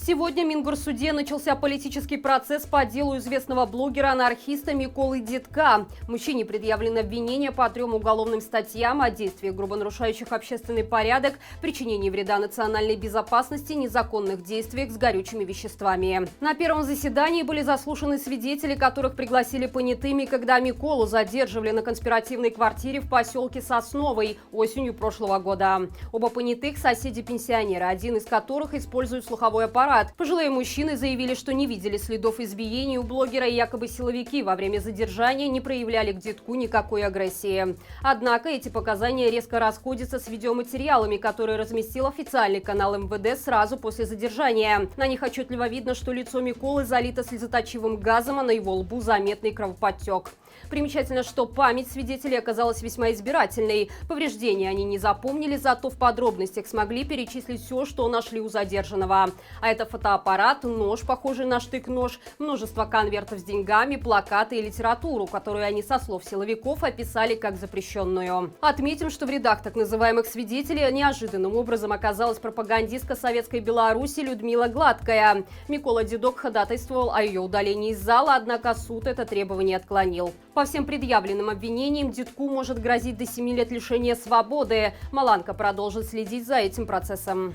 Сегодня в Мингорсуде начался политический процесс по делу известного блогера-анархиста Миколы Дидка. Мужчине предъявлено обвинение по 3 уголовным статьям о действиях, грубо нарушающих общественный порядок, причинении вреда национальной безопасности, незаконных действиях с горючими веществами. На первом заседании были заслушаны свидетели, которых пригласили понятыми, когда Миколу задерживали на конспиративной квартире в поселке Сосновый осенью прошлого года. Оба понятых – соседи-пенсионеры, один из которых использует слуховой аппарат. Пожилые мужчины заявили, что не видели следов избиений у блогера, и якобы силовики во время задержания не проявляли к Дидку никакой агрессии. Однако эти показания резко расходятся с видеоматериалами, которые разместил официальный канал МВД сразу после задержания. На них отчетливо видно, что лицо Миколы залито слезоточивым газом, а на его лбу заметный кровоподтек. Примечательно, что память свидетелей оказалась весьма избирательной. Повреждения они не запомнили, зато в подробностях смогли перечислить все, что нашли у задержанного. А это фотоаппарат, нож, похожий на штык-нож, множество конвертов с деньгами, плакаты и литературу, которую они, со слов силовиков, описали как запрещенную. Отметим, что в рядах так называемых свидетелей неожиданным образом оказалась пропагандистка Советской Беларуси Людмила Гладкая. Микола Дидок ходатайствовал о ее удалении из зала, однако суд это требование отклонил. По всем предъявленным обвинениям Дидку может грозить до 7 лет лишения свободы. Маланка продолжит следить за этим процессом.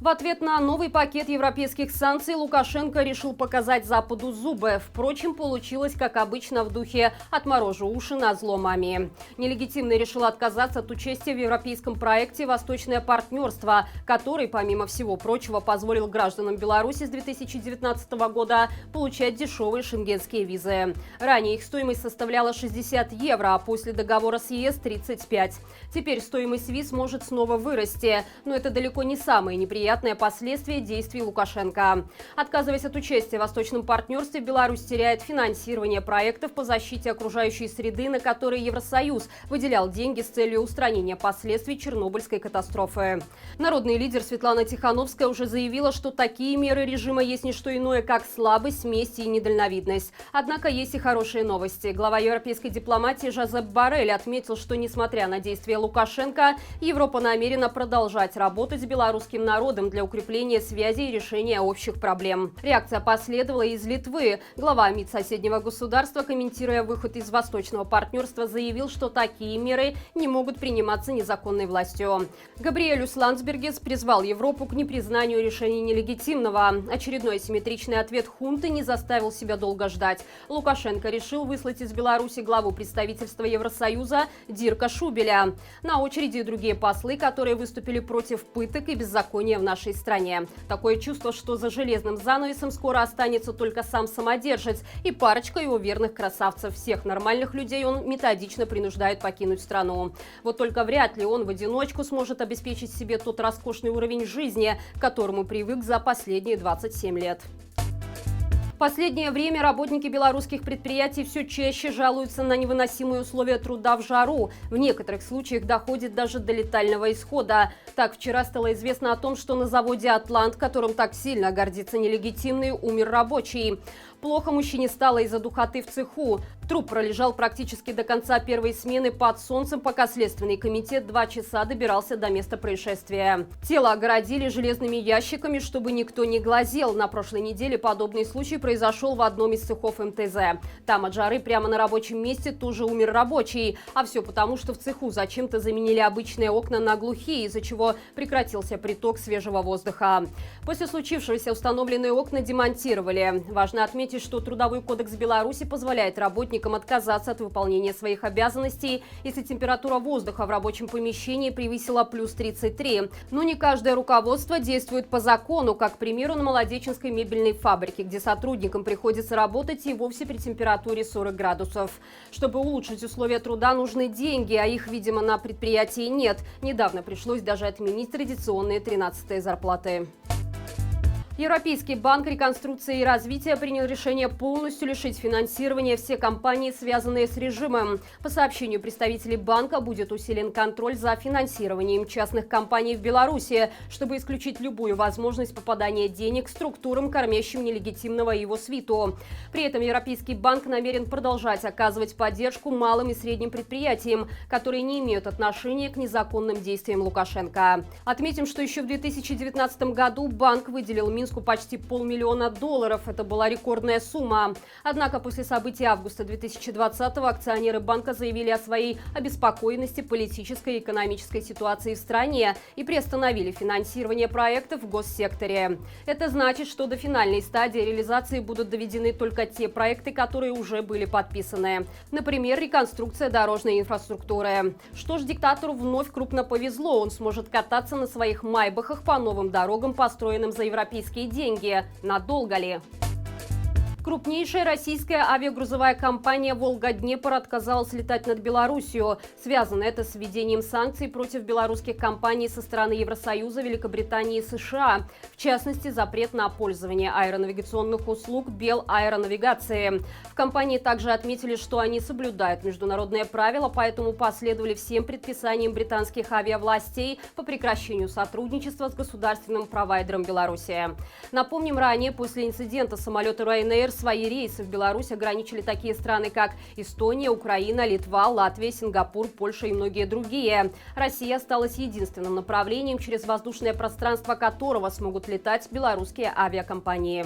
В ответ на новый пакет европейских санкций Лукашенко решил показать Западу зубы. Впрочем, получилось, как обычно, в духе «отморожу уши назло маме». Нелегитимный решил отказаться от участия в европейском проекте «Восточное партнерство», который, помимо всего прочего, позволил гражданам Беларуси с 2019 года получать дешевые шенгенские визы. Ранее их стоимость составляла 60 евро, а после договора с ЕС – 35. Теперь стоимость виз может снова вырасти, но это далеко не самое неприятное последствия действий Лукашенко. Отказываясь от участия в Восточном партнерстве, Беларусь теряет финансирование проектов по защите окружающей среды, на которые Евросоюз выделял деньги с целью устранения последствий Чернобыльской катастрофы. Народный лидер Светлана Тихановская уже заявила, что такие меры режима есть не что иное, как слабость, месть и недальновидность. Однако есть и хорошие новости. Глава европейской дипломатии Жозеп Боррель отметил, что, несмотря на действия Лукашенко, Европа намерена продолжать работать с белорусским народом для укрепления связи и решения общих проблем. Реакция последовала из Литвы. Глава МИД соседнего государства, комментируя выход из Восточного партнерства, заявил, что такие меры не могут приниматься незаконной властью. Габриэлюс Ландсбергес призвал Европу к непризнанию решения нелегитимного. Очередной асимметричный ответ хунты не заставил себя долго ждать. Лукашенко решил выслать из Беларуси главу представительства Евросоюза Дирка Шубеля. На очереди и другие послы, которые выступили против пыток и беззакония в нашей стране. Такое чувство, что за железным занавесом скоро останется только сам самодержец и парочка его верных красавцев. Всех нормальных людей он методично принуждает покинуть страну. Вот только вряд ли он в одиночку сможет обеспечить себе тот роскошный уровень жизни, к которому привык за последние 27 лет. В последнее время работники белорусских предприятий все чаще жалуются на невыносимые условия труда в жару. В некоторых случаях доходит даже до летального исхода. Так, вчера стало известно о том, что на заводе «Атлант», которым так сильно гордится нелегитимный, умер рабочий. Плохо мужчине стало из-за духоты в цеху. Труп пролежал практически до конца первой смены под солнцем, пока Следственный комитет 2 часа добирался до места происшествия. Тело огородили железными ящиками, чтобы никто не глазел. На прошлой неделе подобный случай произошел в одном из цехов МТЗ. Там от жары прямо на рабочем месте тоже умер рабочий. А все потому, что в цеху зачем-то заменили обычные окна на глухие, из-за чего прекратился приток свежего воздуха. После случившегося установленные окна демонтировали. Важно отметить, что Трудовой кодекс Беларуси позволяет работникам отказаться от выполнения своих обязанностей, если температура воздуха в рабочем помещении превысила плюс 33. Но не каждое руководство действует по закону, как, к примеру, на Молодеченской мебельной фабрике, где сотрудникам приходится работать и вовсе при температуре 40 градусов. Чтобы улучшить условия труда, нужны деньги, а их, видимо, на предприятии нет. Недавно пришлось даже отменить традиционные 13-е зарплаты. Европейский банк реконструкции и развития принял решение полностью лишить финансирования все компании, связанные с режимом. По сообщению представителей банка, будет усилен контроль за финансированием частных компаний в Беларуси, чтобы исключить любую возможность попадания денег структурам, кормящим нелегитимного его свиту. При этом Европейский банк намерен продолжать оказывать поддержку малым и средним предприятиям, которые не имеют отношения к незаконным действиям Лукашенко. Отметим, что еще в 2019 году банк выделил Минску почти $500 000. Это была рекордная сумма. Однако после событий августа 2020-го акционеры банка заявили о своей обеспокоенности политической и экономической ситуации в стране и приостановили финансирование проектов в госсекторе. Это значит, что до финальной стадии реализации будут доведены только те проекты, которые уже были подписаны. Например, реконструкция дорожной инфраструктуры. Что ж, диктатору вновь крупно повезло. Он сможет кататься на своих майбахах по новым дорогам, построенным за европейские деньги. Надолго ли? Крупнейшая российская авиагрузовая компания «Волга-Днепр» отказалась летать над Белоруссией. Связано это с введением санкций против белорусских компаний со стороны Евросоюза, Великобритании и США. В частности, запрет на пользование аэронавигационных услуг Белаэронавигации. В компании также отметили, что они соблюдают международные правила, поэтому последовали всем предписаниям британских авиавластей по прекращению сотрудничества с государственным провайдером Беларуси. Напомним, ранее после инцидента самолета Ryanair свои рейсы в Беларусь ограничили такие страны, как Эстония, Украина, Литва, Латвия, Сингапур, Польша и многие другие. Россия осталась единственным направлением, через воздушное пространство которого смогут летать белорусские авиакомпании.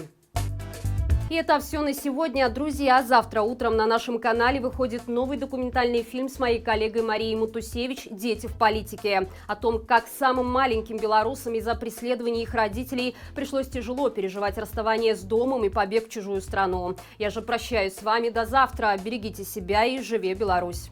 И это все на сегодня, друзья. Завтра утром на нашем канале выходит новый документальный фильм с моей коллегой Марией Мутусевич «Дети в политике». О том, как самым маленьким белорусам из-за преследования их родителей пришлось тяжело переживать расставание с домом и побег в чужую страну. Я же прощаюсь с вами до завтра. Берегите себя и живи Беларусь!